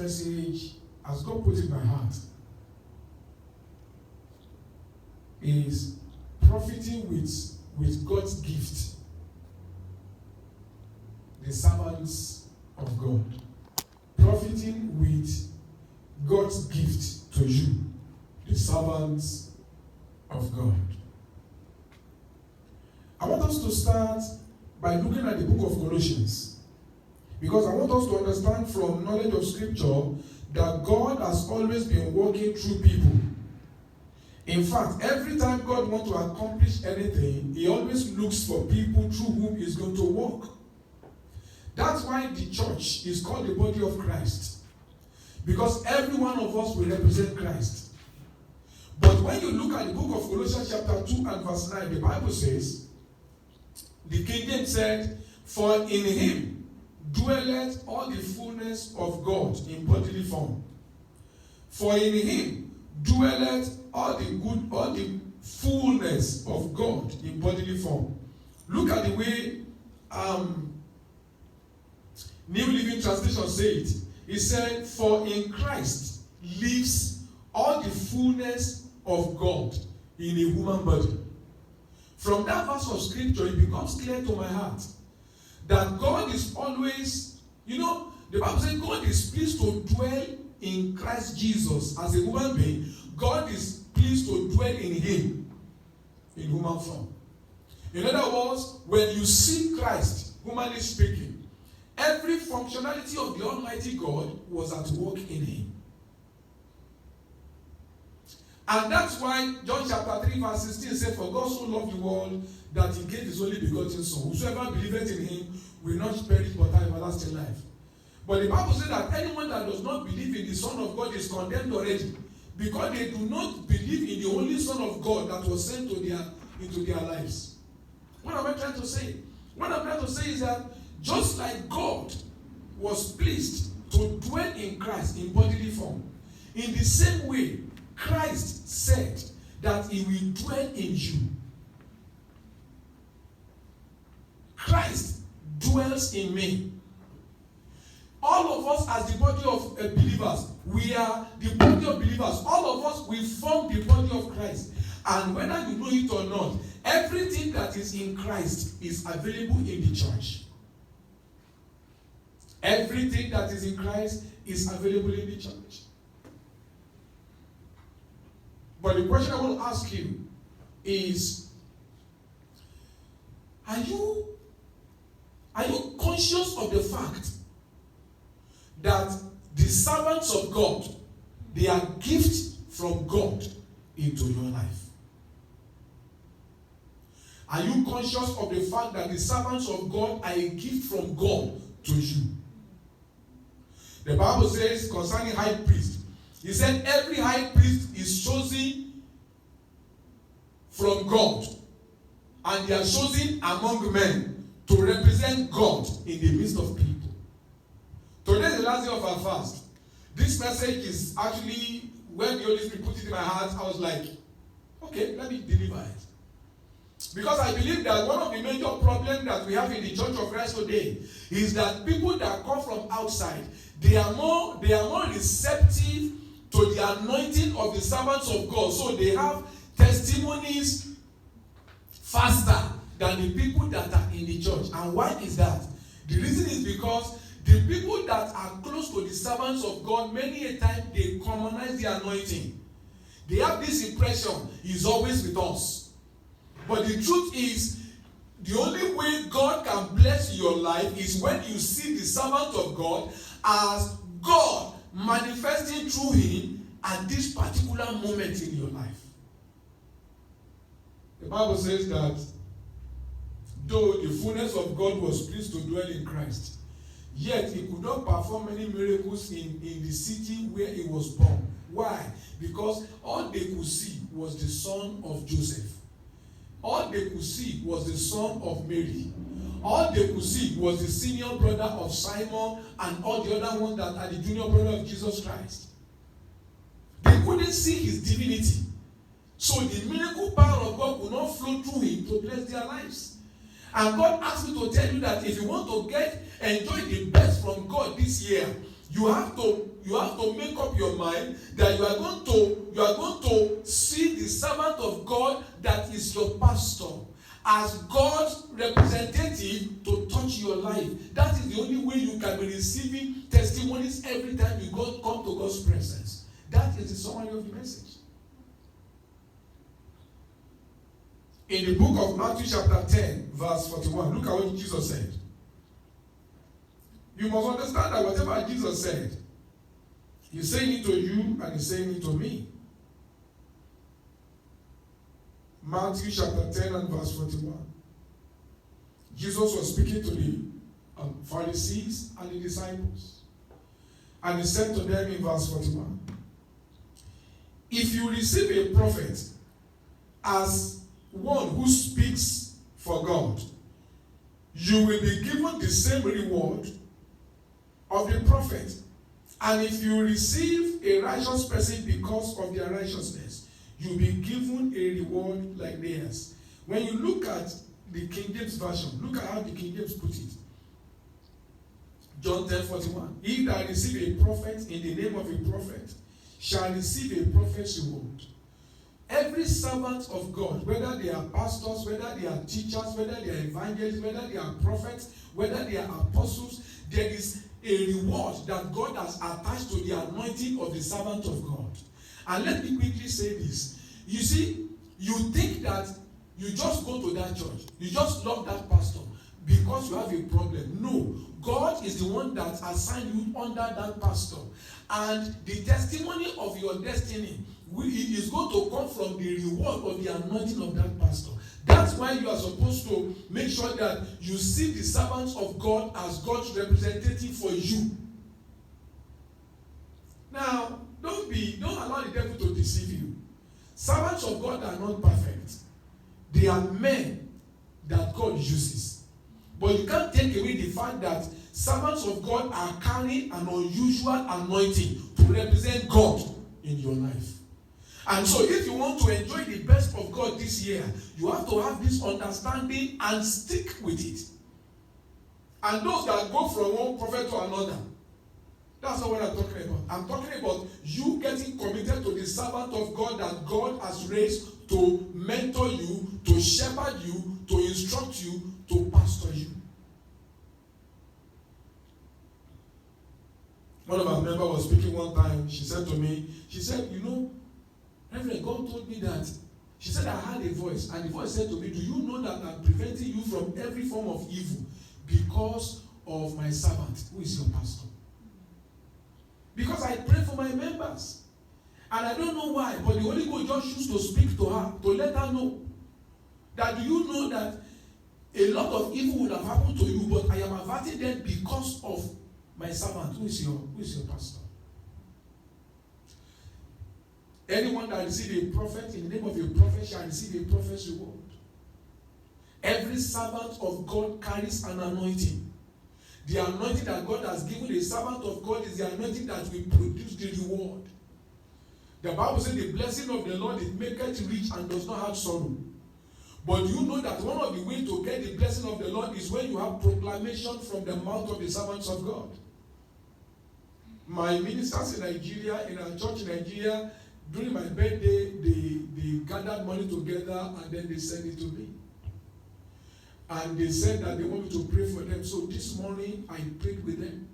message, as God put in my heart, is profiting with God's gift, the servants of God. Profiting with God's gift to you, the servants of God. I want us to start by looking at the book of Colossians, because I want us to understand from knowledge of Scripture that God has always been working through people. In fact, every time God wants to accomplish anything, He always looks for people through whom He's going to work. That's why the church is called the body of Christ, because every one of us will represent Christ. But when you look at the book of Colossians chapter 2 and verse 9, the Bible says, the King James said, "For in Him dwelleth all the fullness of God in bodily form." For in Him dwelleth all the fullness of God in bodily form. Look at the way New Living Translation says it. He said, "For in Christ lives all the fullness of God in a human body." From that verse of Scripture, it becomes clear to my heart that God is always, the Bible says God is pleased to dwell in Christ Jesus as a human being. God is pleased to dwell in Him in human form. In other words, when you see Christ, humanly speaking, every functionality of the Almighty God was at work in Him. And that's why John chapter 3 verse 16 says, "For God so loved the world that He gave His only begotten Son. Whosoever believeth in Him will not perish but have everlasting life." But the Bible says that anyone that does not believe in the Son of God is condemned already, because they do not believe in the only Son of God that was sent into their lives. What am I trying to say? What I'm trying to say is that just like God was pleased to dwell in Christ in bodily form, in the same way, Christ said that He will dwell in you. Christ dwells in me. All of us as the body of believers, we are the body of believers. All of us, we form the body of Christ. And whether you know it or not, everything that is in Christ is available in the church. Everything that is in Christ is available in the church. But the question I want to ask you is, are you conscious of the fact that the servants of God, they are gifts from God into your life? Are you conscious of the fact that the servants of God are a gift from God to you? The Bible says concerning high priest, he said every high priest is chosen from God, and they are chosen among men to represent God in the midst of people. Today is the last day of our fast. This message is actually, when the Holy Spirit put it in my heart, I was like, okay, let me deliver it. Because I believe that one of the major problems that we have in the Church of Christ today is that people that come from outside, they are more receptive to the anointing of the servants of God. So they have testimonies faster than the people that are in the church. And why is that? The reason is because the people that are close to the servants of God, many a time they commonize the anointing. They have this impression He's always with us. But the truth is, the only way God can bless your life is when you see the servant of God as God manifesting through Him at this particular moment in your life. The Bible says that though the fullness of God was pleased to dwell in Christ, yet He could not perform many miracles in the city where He was born. Why? Because all they could see was the son of Joseph. All they could see was the son of Mary. All they could see was the senior brother of Simon and all the other ones that are the junior brother of Jesus Christ. They couldn't see His divinity. So the miracle power of God could not flow through Him to bless their lives. And God asked me to tell you that if you want to enjoy the best from God this year, you have to make up your mind that you are going to see the servant of God that is your pastor as God's representative to touch your life. That is the only way you can be receiving testimonies every time you come to God's presence. That is the summary of the message. In the book of Matthew chapter 10, verse 41, look at what Jesus said. You must understand that whatever Jesus said, he's saying it to you and he's saying it to me. Matthew chapter 10 and verse 41. Jesus was speaking to the Pharisees and the disciples. And he said to them in verse 41, if you receive a prophet as one who speaks for God, you will be given the same reward of the prophet. And if you receive a righteous person because of their righteousness, you'll be given a reward like theirs. When you look at the King James Version, look at how the King James put it. John 10:41. He that receive a prophet in the name of a prophet shall receive a prophet's reward. Every servant of God, whether they are pastors, whether they are teachers, whether they are evangelists, whether they are prophets, whether they are apostles, there is a reward that God has attached to the anointing of the servant of God. And let me quickly say this. You see, you think that you just go to that church, you just love that pastor because you have a problem. No, God is the one that assigned you under that pastor. And the testimony of your destiny is going to come from the reward of the anointing of that pastor. That's why you are supposed to make sure that you see the servants of God as God's representative for you. Now, don't allow the devil to deceive you. Servants of God are not perfect. They are men that God uses. But you can't take away the fact that servants of God are carrying an unusual anointing to represent God in your life. And so if you want to enjoy the best of God this year, you have to have this understanding and stick with it. And those that go from one prophet to another, that's not what I'm talking about. I'm talking about you getting committed to the servant of God that God has raised to mentor you, to shepherd you, to instruct you, to pastor you. One of our members was speaking one time. She said to me, Reverend, God told me that. She said, I heard a voice, and the voice said to me, do you know that I'm preventing you from every form of evil because of my servant, who is your pastor? Because I pray for my members. And I don't know why, but the Holy Ghost just used to speak to her, to let her know that do you know that a lot of evil would have happened to you, but I am averting them because of my servant, who is your pastor. Anyone that receives a prophet in the name of a prophet shall receive a prophet's reward. Every servant of God carries an anointing. The anointing that God has given a servant of God is the anointing that will produce the reward. The Bible says the blessing of the Lord is maketh rich and does not have sorrow. But you know that one of the ways to get the blessing of the Lord is when you have proclamation from the mouth of the servants of God. My ministers in Nigeria, in our church in Nigeria, during my birthday, they gathered money together and then they sent it to me. And they said that they want me to pray for them. So this morning, I prayed with them.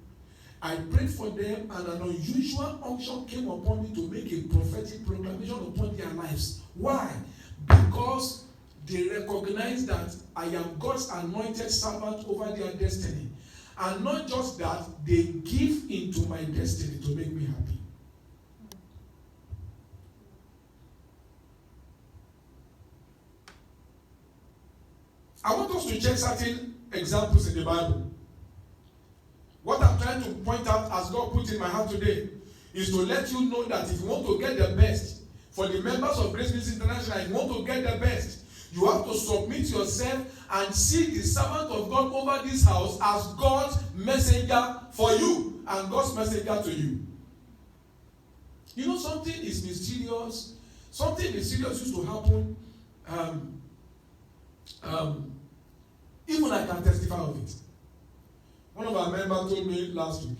I prayed for them, and an unusual unction came upon me to make a prophetic proclamation upon their lives. Why? Because they recognize that I am God's anointed servant over their destiny. And not just that, they give into my destiny to make me happy. I want us to check certain examples in the Bible. What I'm trying to point out, as God put in my heart today, is to let you know that if you want to get the best, for the members of Grace Ministries International, if you want to get the best, you have to submit yourself and see the servant of God over this house as God's messenger for you and God's messenger to you. You know, something is mysterious. Something mysterious used to happen. Even I can testify of it. One of our members told me last week,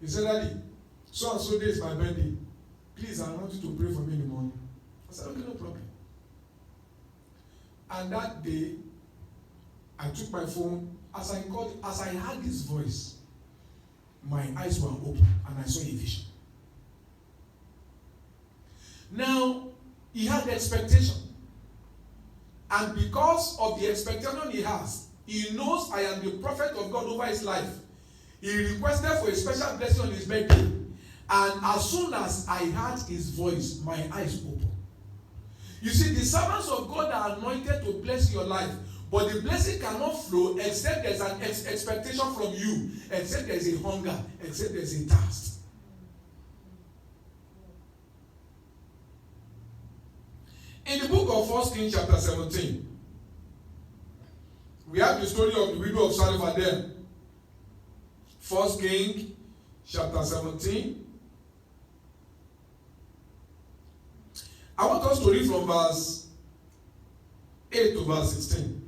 he said, Daddy, so and so day is my birthday. Please, I want you to pray for me in the morning. I said, okay, no problem. And that day, I took my phone. As I heard his voice, my eyes were open and I saw a vision. Now, he had the expectation. And because of the expectation he has, he knows I am the prophet of God over his life. He requested for a special blessing on his birthday. And as soon as I heard his voice, my eyes opened. You see, the servants of God are anointed to bless your life. But the blessing cannot flow except there's an expectation from you, except there's a hunger, except there's a thirst. In the book of 1 Kings chapter 17, we have the story of the widow of Zarephath there. 1 Kings chapter 17. I want us to read from verse 8 to verse 16.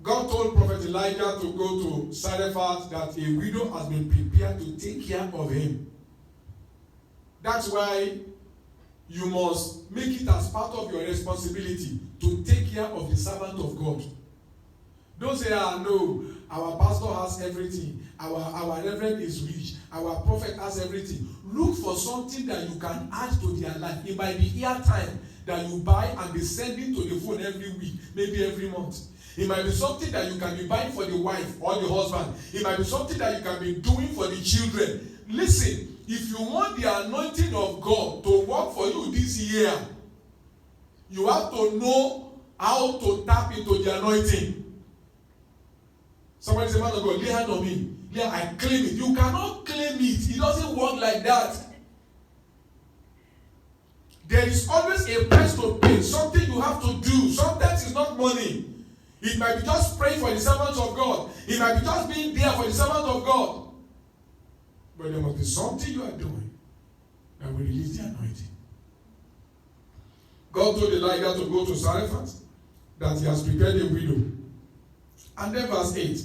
God told Prophet Elijah to go to Zarephath that a widow has been prepared to take care of him. That's why you must make it as part of your responsibility to take care of the servant of God. Don't say, no, our pastor has everything. Our reverend is rich. Our prophet has everything. Look for something that you can add to their life. It might be airtime that you buy and be sending to the phone every week, maybe every month. It might be something that you can be buying for the wife or the husband. It might be something that you can be doing for the children. Listen, if you want the anointing of God to work for you this year, you have to know how to tap into the anointing. Somebody say, man of God, lay hand on me. Yeah, I claim it. You cannot claim it. It doesn't work like that. There is always a price to pay. Something you have to do. Sometimes it's not money. It might be just praying for the servants of God. It might be just being there for the servants of God. But there must be something you are doing that will release the anointing. God told Elijah to go to Zarephath, that he has prepared a widow. And then verse 8.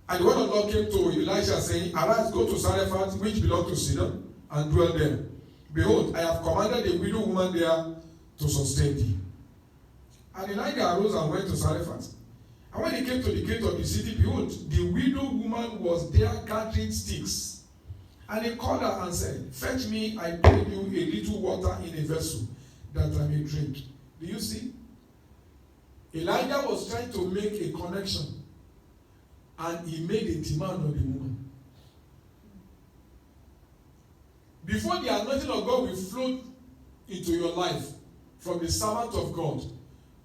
And the word of God came to Elisha saying, arise, go to Zarephath, which belongs to Sidon, and dwell there. Behold, I have commanded a widow woman there to sustain thee. And Elijah arose and went to Zarephath. And when he came to the gate of the city, behold, the widow woman was there gathering sticks. And he called her and said, fetch me, I pray you, a little water in a vessel, that I may drink. Do you see? Elijah was trying to make a connection. And he made a demand on the woman. Before the anointing of God will flow into your life from the servant of God,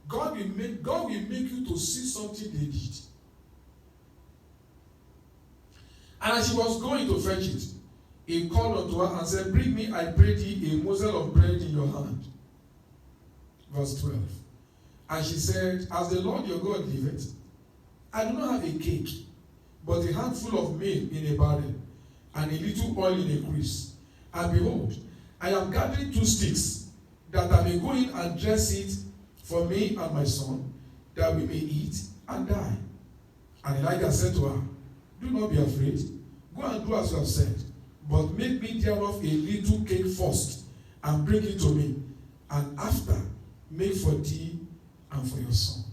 God will make you to see something they did. And as she was going to fetch it, he called unto her and said, bring me, I pray thee, a morsel of bread in your hand. Verse 12. And she said, as the Lord your God liveth, I do not have a cake, but a handful of meal in a barrel, and a little oil in a cruse. And behold, I am gathering 2 sticks, that I may go in and dress it for me and my son, that we may eat and die. And Elijah said to her, do not be afraid. Go and do as you have said, but make me thereof a little cake first, and bring it to me, and after make for thee and for your son.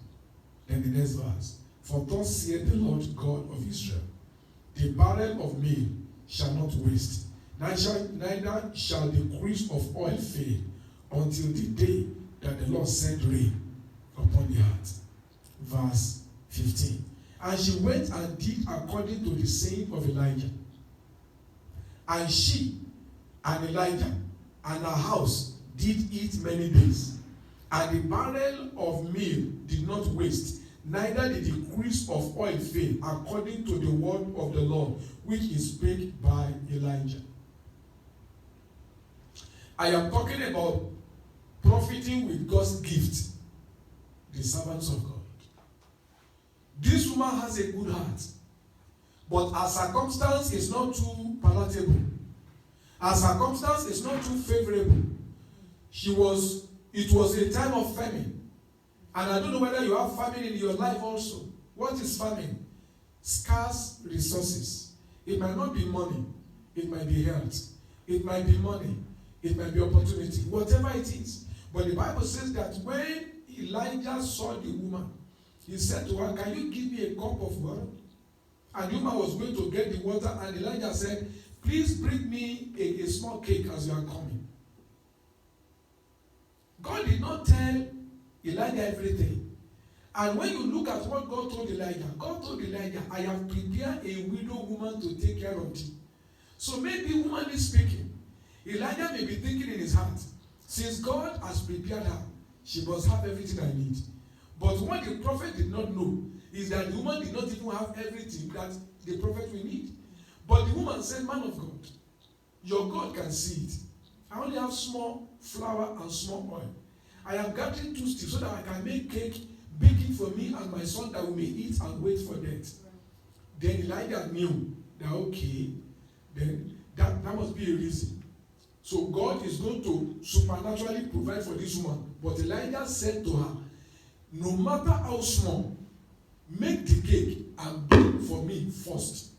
Then the next verse. For thus saith the Lord God of Israel, the barrel of meal shall not waste, neither shall the cruse of oil fail, until the day that the Lord sent rain upon the earth. Verse 15. And she went and did according to the saying of Elijah. And she and Elijah and her house did eat many days. And the barrel of meal did not waste, neither did the cruse of oil fail, according to the word of the Lord, which is spake by Elijah. I am talking about profiting with God's gift, the servants of God. This woman has a good heart, but her circumstance is not too palatable. Her circumstance is not too favorable. It was a time of famine. And I don't know whether you have famine in your life also. What is famine? scarce resources. It might not be money. It might be health. It might be money. It might be opportunity. Whatever it is. But the Bible says that when Elijah saw the woman, he said to her, "Can you give me a cup of water?" And the woman was going to get the water, and Elijah said, "Please bring me a small cake as you are coming." God did not tell Elijah everything. And when you look at what God told Elijah, "I have prepared a widow woman to take care of thee." So maybe woman is speaking. Elijah may be thinking in his heart, since God has prepared her, she must have everything I need. But what the prophet did not know is that the woman did not even have everything that the prophet will need. But the woman said, "Man of God, your God can see it. I only have small flour and small oil. I am gathering 2 sticks so that I can make cake, bake it for me and my son that we may eat and wait for death." Then Elijah knew that, okay, then that must be a reason. So God is going to supernaturally provide for this woman. But Elijah said to her, "No matter how small, make the cake and bring for me first.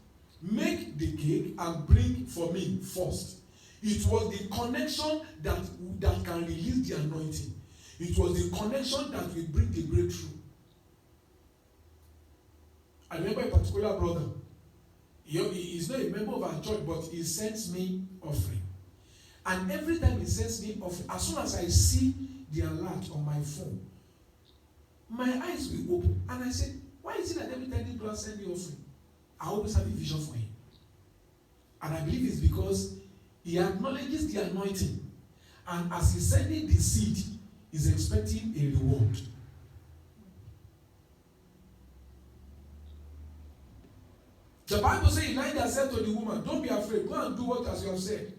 Make the cake and bring for me first." It was the connection that can release the anointing. It was the connection that will bring the breakthrough. I remember a particular brother. He is not a member of our church, but he sends me offering. And every time he sends me offering, as soon as I see the alert on my phone, my eyes will open. And I said, "Why is it that every time people send me offering, I always have a vision for him?" And I believe it's because he acknowledges the anointing. And as he's sending the seed, he's expecting a reward. The Bible says Elijah said to the woman, "Don't be afraid. Go and do what as you have said.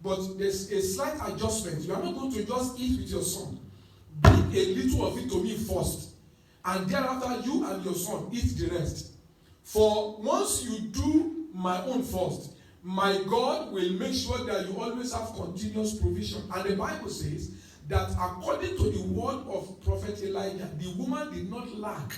But there's a slight adjustment. You are not going to just eat with your son. Bring a little of it to me first. And thereafter, you and your son eat the rest. For once you do my own first, my God will make sure that you always have continuous provision." And the Bible says that according to the word of Prophet Elijah, the woman did not lack.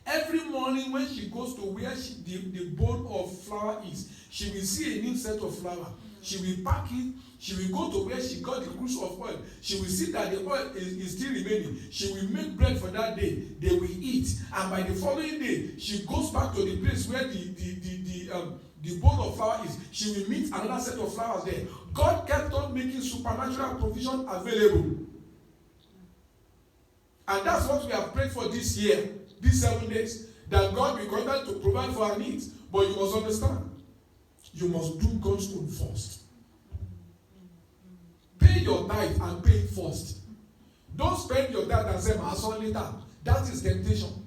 Every morning when she goes to where the bowl of flour is, she will see a new set of flour. She will pack it. She will go to where she got the cruise of oil. She will see that the oil is still remaining. She will make bread for that day. They will eat. And by the following day, she goes back to the place where the bowl of flour is. She will meet another set of flowers there. God kept on making supernatural provision available. And that's what we have prayed for this year, these 7 days, that God will continue to provide for our needs. But you must understand, you must do God's own first. Pay your tithe and pay it first. Don't spend your tithe and say, "My son later." That is temptation.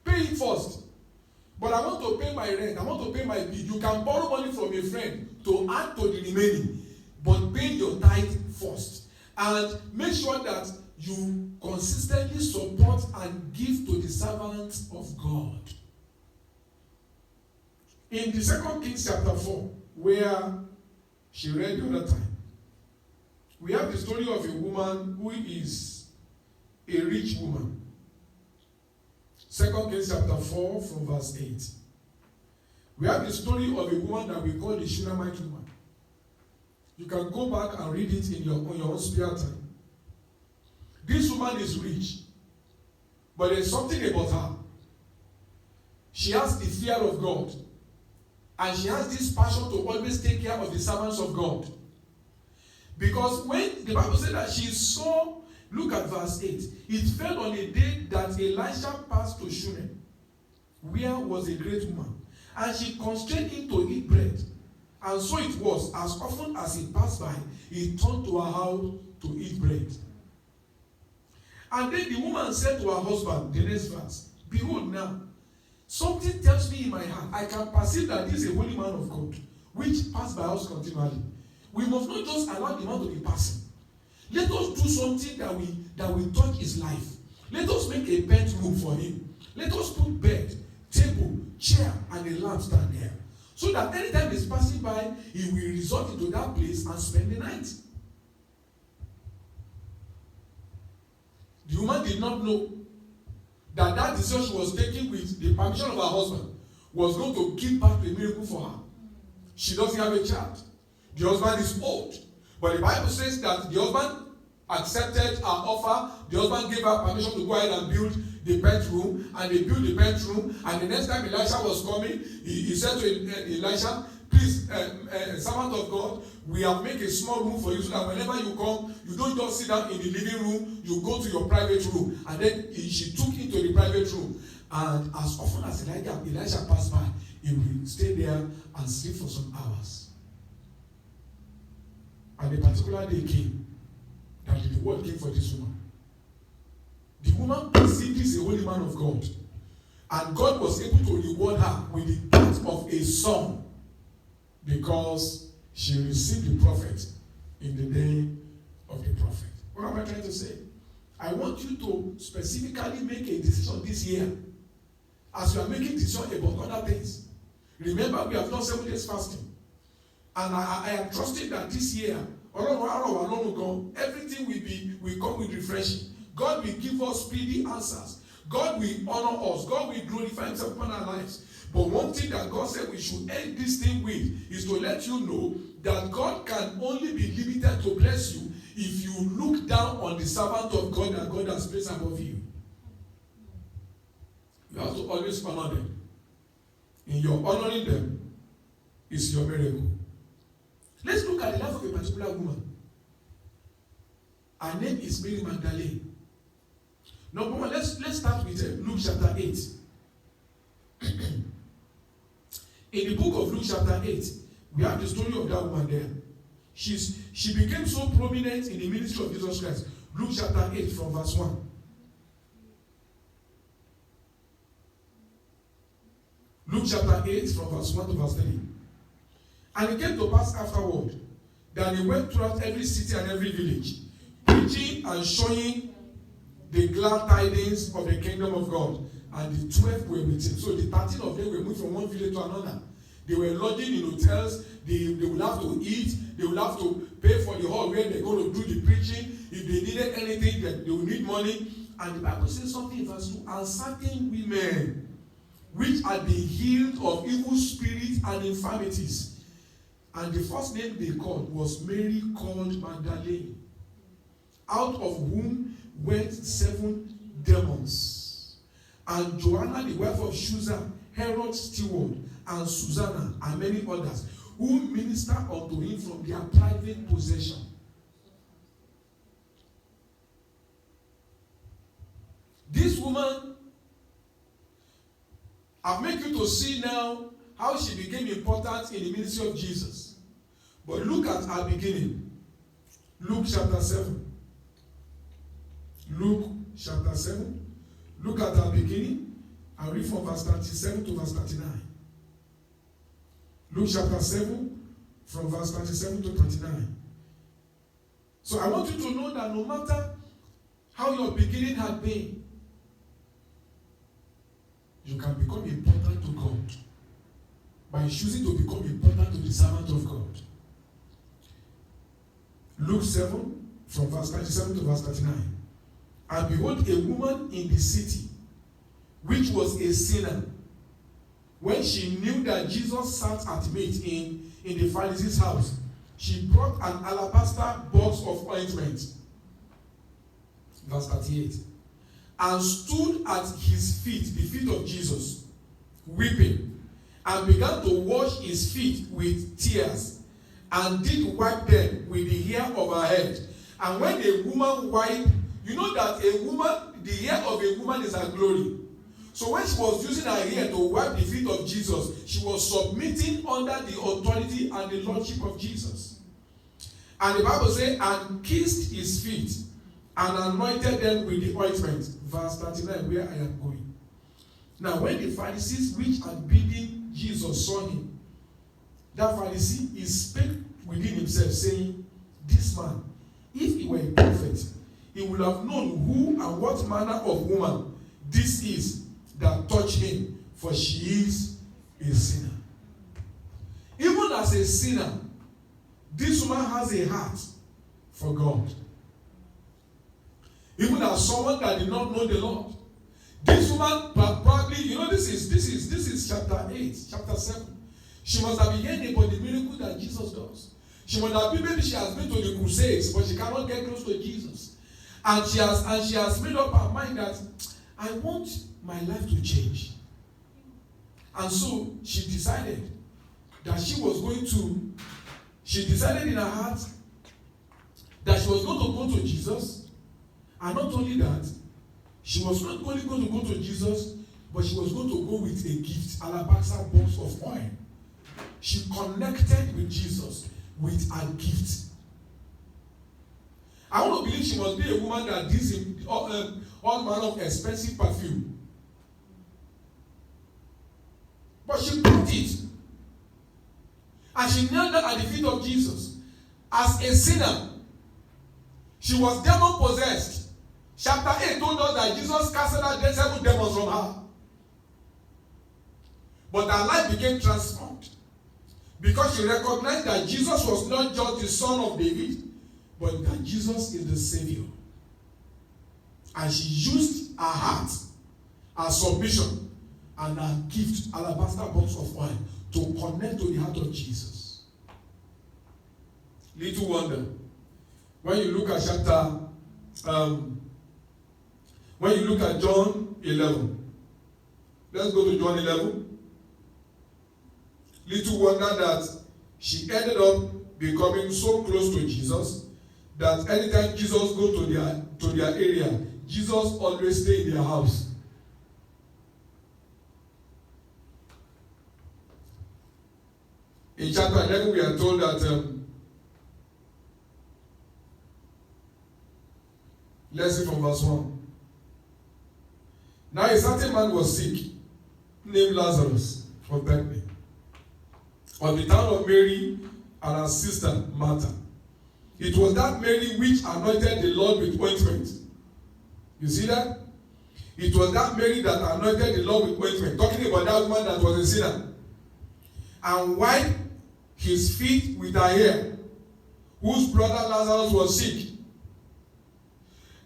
Pay it first. But I want to pay my rent. I want to pay my bill. You can borrow money from a friend to add to the remaining. But pay your tithe first. And make sure that you consistently support and give to the servants of God. In the 2 Kings chapter 4, where she read the other time, we have the story of a woman who is a rich woman. 2 Kings chapter 4 from verse 8. We have the story of a woman that we call the Shunammite woman. You can go back and read it on your own spare time. This woman is rich, but there's something about her. She has the fear of God, and she has this passion to always take care of the servants of God. Because when the Bible said that she saw, look at verse 8, it fell on a day that Elisha passed to Shunem, where was a great woman, and she constrained him to eat bread. And so it was, as often as he passed by, he turned to her house to eat bread. And then the woman said to her husband, the next verse, "Behold now, something tells me in my heart, I can perceive that this is a holy man of God, which passed by us continually. We must not just allow the man to be passing. Let us do something that will touch his life. Let us make a bed room for him. Let us put bed, table, chair, and a lampstand there. So that anytime he's passing by, he will resort into that place and spend the night." The woman did not know that decision she was taking with the permission of her husband was going to give back to a miracle for her. She doesn't have a child. The husband is old. But the Bible says that the husband accepted her offer. The husband gave her permission to go ahead and build the bedroom, and they built the bedroom. And the next time Elisha was coming, he said to Elisha, please, servant of God, we have made a small room for you so that whenever you come, you don't just sit down in the living room, you go to your private room. And then she took him to the private room. And as often as Elisha passed by, he would stay there and sleep for some hours. And a particular day came that the word came for this woman. The woman perceived this a holy man of God. And God was able to reward her with the birth of a son because she received the prophet in the day of the prophet. What am I trying to say? I want you to specifically make a decision this year. As you are making decisions about other things. Remember, we have done 7 days fasting. And I am trusting that this year, everything will come with refreshing. God will give us speedy answers. God will honor us. God will glorify himself upon our lives. But one thing that God said we should end this thing with is to let you know that God can only be limited to bless you if you look down on the servant of God that God has placed above you. You have to always honor them. In your honoring them is your miracle. Let's look at the life of a particular woman. Her name is Mary Magdalene. Number one, let's start with Luke chapter 8. In the book of Luke chapter 8, we have the story of that woman there. She became so prominent in the ministry of Jesus Christ. Luke chapter 8 from verse 1. Luke chapter 8 from verse 1 to verse 3. And it came to pass afterward that he went throughout every city and every village, preaching and showing the glad tidings of the kingdom of God. And the 12 were with him. So the 13 of them were moved from one village to another. They were lodging in hotels. They would have to eat. They would have to pay for the hall where they're going to do the preaching. If they needed anything, they would need money. And the Bible says something in verse 2. And certain women, which had been healed of evil spirits and infirmities. And the first name they called was Mary called Magdalene, out of whom went 7 demons. And Joanna, the wife of Chuza, Herod's steward, and Susanna, and many others, who ministered unto him from their private possession. This woman, I've made you to see now how she became important in the ministry of Jesus. But look at her beginning. Luke chapter 7. Luke chapter 7. Look at her beginning and read from verse 37 to verse 39. Luke chapter 7 from verse 37 to 39. So I want you to know that no matter how your beginning had been, you can become important to God by choosing to become important to the servant of God. Luke 7 from verse 37 to verse 39. And behold, a woman in the city, which was a sinner, when she knew that Jesus sat at meat in the Pharisee's house, she brought an alabaster box of ointment. Verse 38. And stood at his feet, the feet of Jesus, weeping, and began to wash his feet with tears, and did wipe them with the hair of her head. And when a woman wiped, you know that a woman, the hair of a woman is her glory. So when she was using her hair to wipe the feet of Jesus, she was submitting under the authority and the lordship of Jesus. And the Bible says, and kissed his feet, and anointed them with the ointment. Verse 39, where I am going. Now when the Pharisees which had bidden Jesus saw him, that Pharisee, he spake within himself, saying, this man, if he were a prophet, he would have known who and what manner of woman this is that touched him, for she is a sinner. Even as a sinner, this woman has a heart for God. Even as someone that did not know the Lord, This woman probably, this is chapter 8, chapter 7. She must have been hearing about the miracle that Jesus does. She must have been, maybe she has been to the crusades, but she cannot get close to Jesus. And she has made up her mind that I want my life to change. And so she decided that she decided in her heart that she was going to go to Jesus. And not only that, she was not only going to go to Jesus, but she was going to go with a gift, alabaster box of oil. She connected with Jesus with a gift. I want to believe she must be a woman that gives him all manner of expensive perfume. But she brought it. And she knelt down at the feet of Jesus. As a sinner, she was demon possessed. Chapter 8 told us that Jesus casted out 7 demons from her. But her life became transformed. Because she recognized that Jesus was not just the son of David, but that Jesus is the Savior. And she used her heart, her submission, and her gift, alabaster box of oil, to connect to the heart of Jesus. Little wonder. When you look at when you look at John 11, let's go to John 11. Little wonder that she ended up becoming so close to Jesus that anytime Jesus go to their area, Jesus always stay in their house. In chapter 11, we are told that let's see from verse 1. Now a certain man was sick, named Lazarus, from Bethany, of the town of Mary and her sister Martha. It was that Mary which anointed the Lord with ointment. You see that? It was that Mary that anointed the Lord with ointment. Talking about that woman that was a sinner. And wiped his feet with her hair, whose brother Lazarus was sick.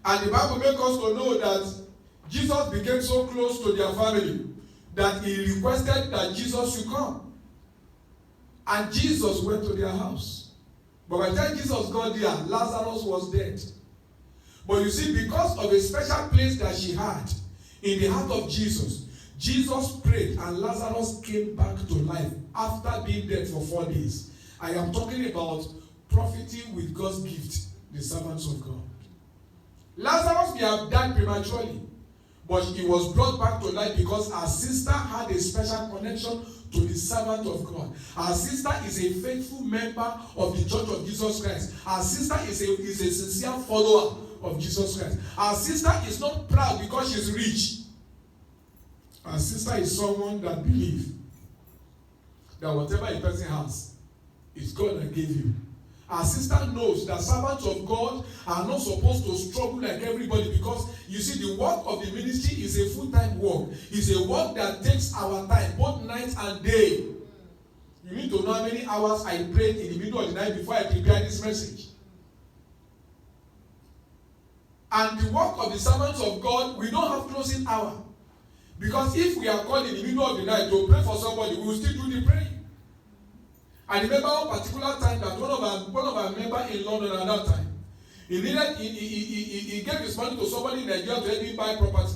And the Bible makes us to know that Jesus became so close to their family that he requested that Jesus should come. And Jesus went to their house. But by the time Jesus got there, Lazarus was dead. But you see, because of a special place that she had in the heart of Jesus, Jesus prayed and Lazarus came back to life after being dead for 4 days. I am talking about profiting with God's gift, the servants of God. Lazarus may have died prematurely, but he was brought back to life because our sister had a special connection to the servant of God. Our sister is a faithful member of the Church of Jesus Christ. Our sister is a sincere follower of Jesus Christ. Our sister is not proud because she's rich. Our sister is someone that believes that whatever a person has, it's God that gave you. Our sister knows that servants of God are not supposed to struggle like everybody, because you see, the work of the ministry is a full-time work. It's a work that takes our time, both night and day. You need to know how many hours I prayed in the middle of the night before I prepared this message. And the work of the servants of God, we don't have closing hour. Because if we are called in the middle of the night to pray for somebody, we will still do the praying. I remember one particular time that one of our members in London at that time, he gave his money to somebody in Nigeria to help him buy property.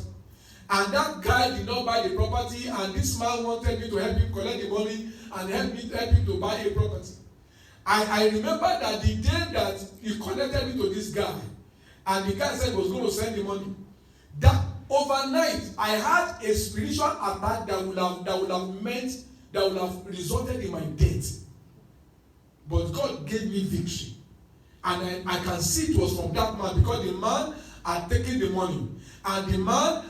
And that guy did not buy the property, and this man wanted me to help him collect the money and help him to buy a property. I remember that the day that he connected me to this guy, and the guy said he was going to send the money, that overnight I had a spiritual attack that would have resulted in my death. But God gave me victory. And I can see it was from that man, because the man had taken the money. And the man,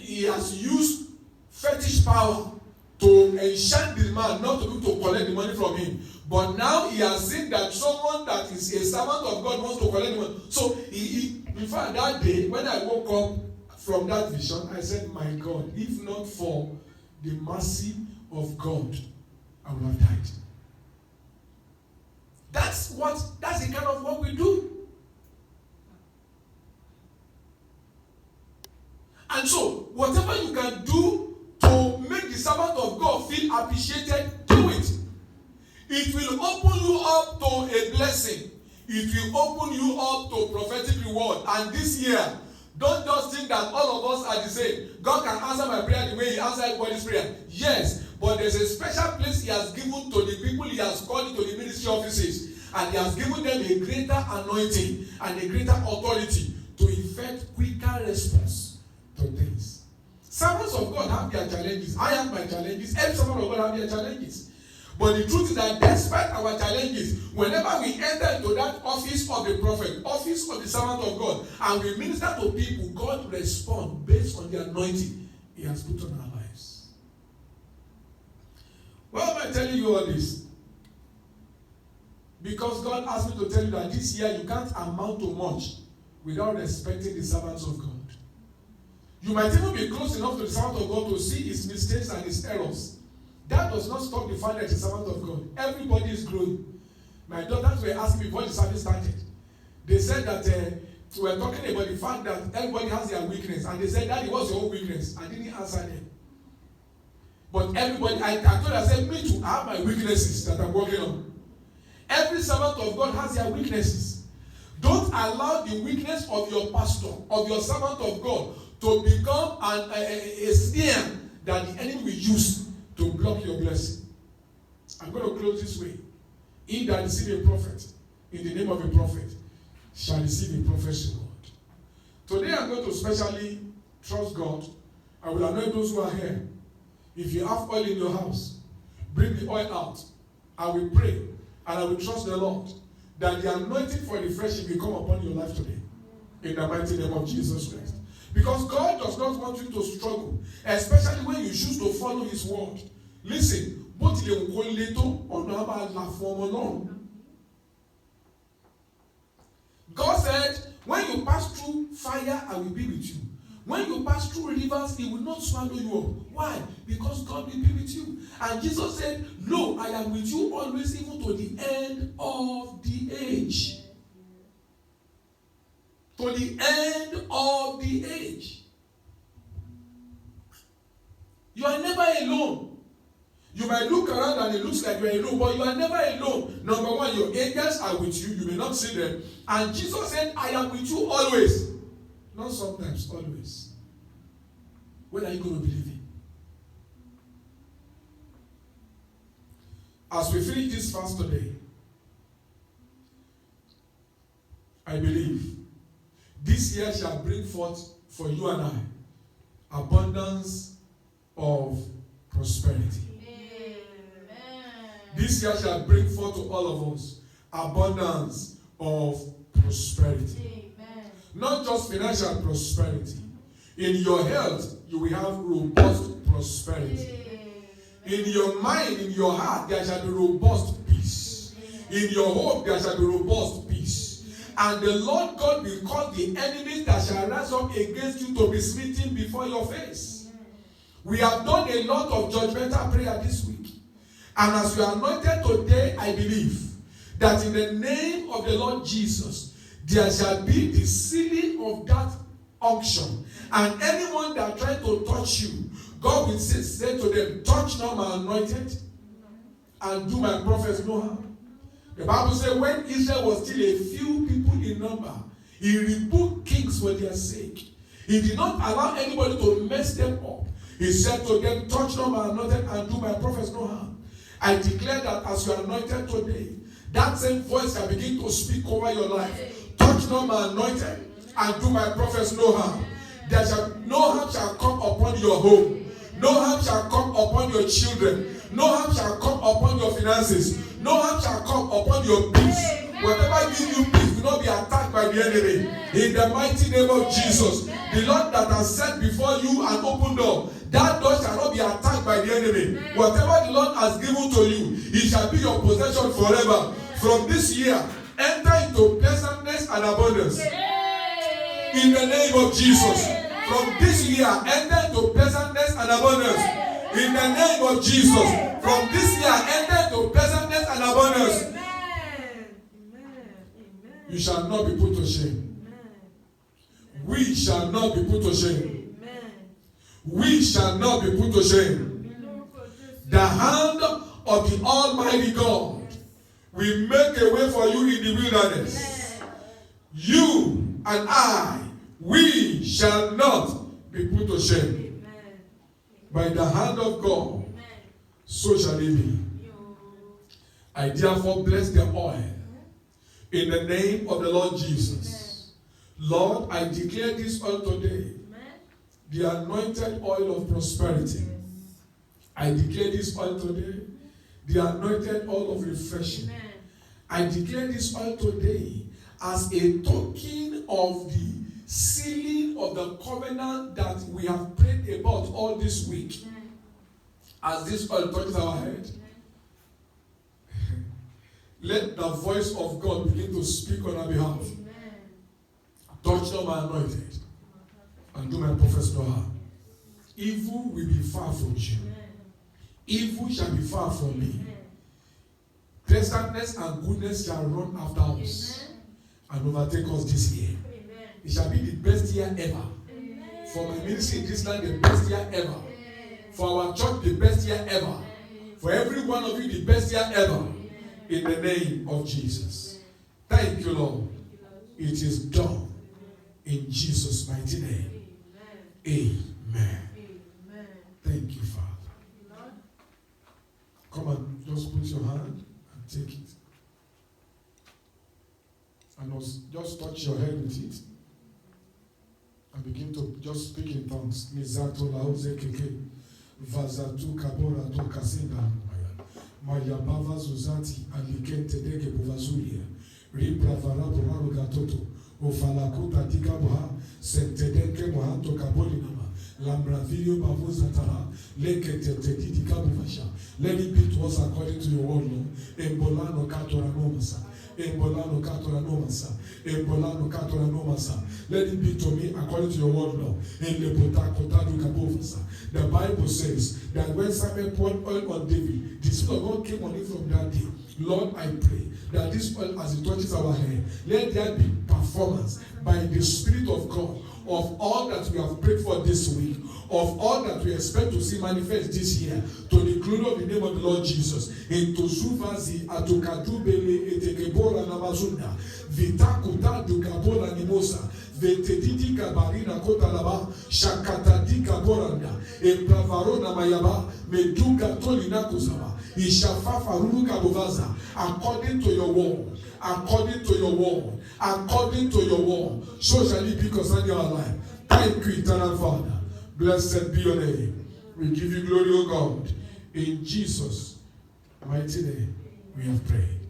he has used fetish power to enchant the man not to be able to collect the money from him. But now he has seen that someone that is a servant of God wants to collect the money. So in fact, that day, when I woke up from that vision, I said, my God, if not for the mercy of God, I would have died. That's the kind of work we do. And so, appreciated, do it. It will open you up to a blessing. It will open you up to prophetic reward. And this year, don't just think that all of us are the same. God can answer my prayer the way He answers everybody's prayer. Yes, but there's a special place He has given to the people He has called into the ministry offices. And He has given them a greater anointing and a greater authority to effect quicker response to things. Servants of God have their challenges. I have my challenges. Every servant of God have their challenges. But the truth is that despite our challenges, whenever we enter into that office of the prophet, office of the servant of God, and we minister to people, God responds based on the anointing He has put on our lives. Why am I telling you all this? Because God asked me to tell you that this year you can't amount to much without respecting the servants of God. You might even be close enough to the servant of God to see his mistakes and his errors. That does not stop the fact that he's a servant of God. Everybody is growing. My daughters were asking me before the service started. They said that we were talking about the fact that everybody has their weakness. And they said, Daddy, what's your own weakness? I didn't answer them. But everybody, I told her, I said, me too, I have my weaknesses that I'm working on. Every servant of God has their weaknesses. Don't allow the weakness of your pastor, of your servant of God, to become a snare that the enemy will use to block your blessing. I'm going to close this way. He that receive a prophet in the name of a prophet shall receive a prophecy word. Today I'm going to specially trust God. I will anoint those who are here. If you have oil in your house, bring the oil out. I will pray and I will trust the Lord that the anointing for refreshing will come upon your life today. In the mighty name of Jesus Christ. Because God does not want you to struggle, especially when you choose to follow His word. Listen, God said, when you pass through fire, I will be with you. When you pass through rivers, it will not swallow you up. Why? Because God will be with you. And Jesus said, Lo, I am with you always, even to the end of the age. To the end of the age. You are never alone. You might look around and it looks like you are alone, but you are never alone. Number one, your angels are with you. You may not see them. And Jesus said, I am with you always. Not sometimes, always. When are you going to believe Him? As we finish this fast today, I believe this year shall bring forth for you and I abundance of prosperity. Amen. This year shall bring forth to all of us abundance of prosperity. Amen. Not just financial prosperity. In your health, you will have robust prosperity. Amen. In your mind, in your heart, there shall be robust peace. Amen. In your home, there shall be robust peace. And the Lord God will cause the enemies that shall rise up against you to be smitten before your face. We have done a lot of judgmental prayer this week. And as we are anointed today, I believe that in the name of the Lord Jesus, there shall be the sealing of that unction. And anyone that tries to touch you, God will say to them, touch not my anointed and do my prophets no harm. The Bible says when Israel was still a few people in number, He rebuked kings for their sake. He did not allow anybody to mess them up. He said to them, touch not my anointed and do my prophets no harm. I declare that as you are anointed today, that same voice can begin to speak over your life. Touch not my anointed and do my prophets no harm. There shall no harm shall come upon your home. No harm shall come upon your children. No harm shall come upon your finances. No harm shall come upon your peace. Whatever gives you peace will not be attacked by the enemy. In the mighty name of Jesus, the Lord that has set before you an open door, that door shall not be attacked by the enemy. Whatever the Lord has given to you, it shall be your possession forever. From this year, enter into pleasantness and abundance. In the name of Jesus. From this year, enter into pleasantness and abundance. In the name of Jesus. From this year, enter into pleasantness and abundance. You shall not be put to shame. We shall not be put to shame. We shall not be put to shame. The hand of the Almighty God will make a way for you in the wilderness. You and I, we shall not be put to shame. By the hand of God, so shall it be. I therefore bless the oil in the name of the Lord Jesus. Lord, I declare this oil today, the anointed oil of prosperity. I declare this oil today, the anointed oil of refreshing. I declare this oil today as a token of the sealing of the covenant that we have prayed about all this week. As this oil touches our head, let the voice of God begin to speak on our behalf. Touch them, my anointed, and do my prophecy to her. Evil will be far from you. Evil shall be far from me. Pleasantness and goodness shall run after us and overtake us this year. It shall be the best year ever. For my ministry in this land, the best year ever. For our church, the best year ever. For every one of you, the best year ever. In the name of Jesus. Thank you, Lord. It is done. In Jesus' mighty name. Amen. Thank you, Father. Come on, just put your hand and take it. And just touch your head with it. And begin to just speak in tongues. Mizato lauze keke. Vazatu kabora to kasinda. Maya bava zuzati alikente dege buvazulia. Ripra varabu maru gatoto. Ofalakuta dikabuha. Sentedeke mohanto kaboli nama. Lambravilio bavuzatara. Lekete tedidi kabuvasha. Let it be to us according to your word, Lord. Embolano katora nomasa. Embolano katora nomasa. Embolano katora nomasa. Let it be to me according to your word, Lord. Enlepota kotadu kabuvasa. The Bible says that when Samuel poured oil on David, the Spirit of God came on him from that day. Lord, I pray that this oil, as it touches our head, let there be performance by the Spirit of God of all that we have prayed for this week, of all that we expect to see manifest this year, to the glory of the name of the Lord Jesus. Into Zuvazi atukadubele etekebora namazunda vitakuta dukabola nimosa vetedidi kabarina kotalaba shakatadi kaboranda epravarona mayaba meduka tolina kusaba ishafafa ruka bovaza. According to your word, according to your word, according to your word, so shall it be concerning our life. Thank you, eternal Father. Blessed be your name. We give you glory, O God. In Jesus' mighty name, we have prayed.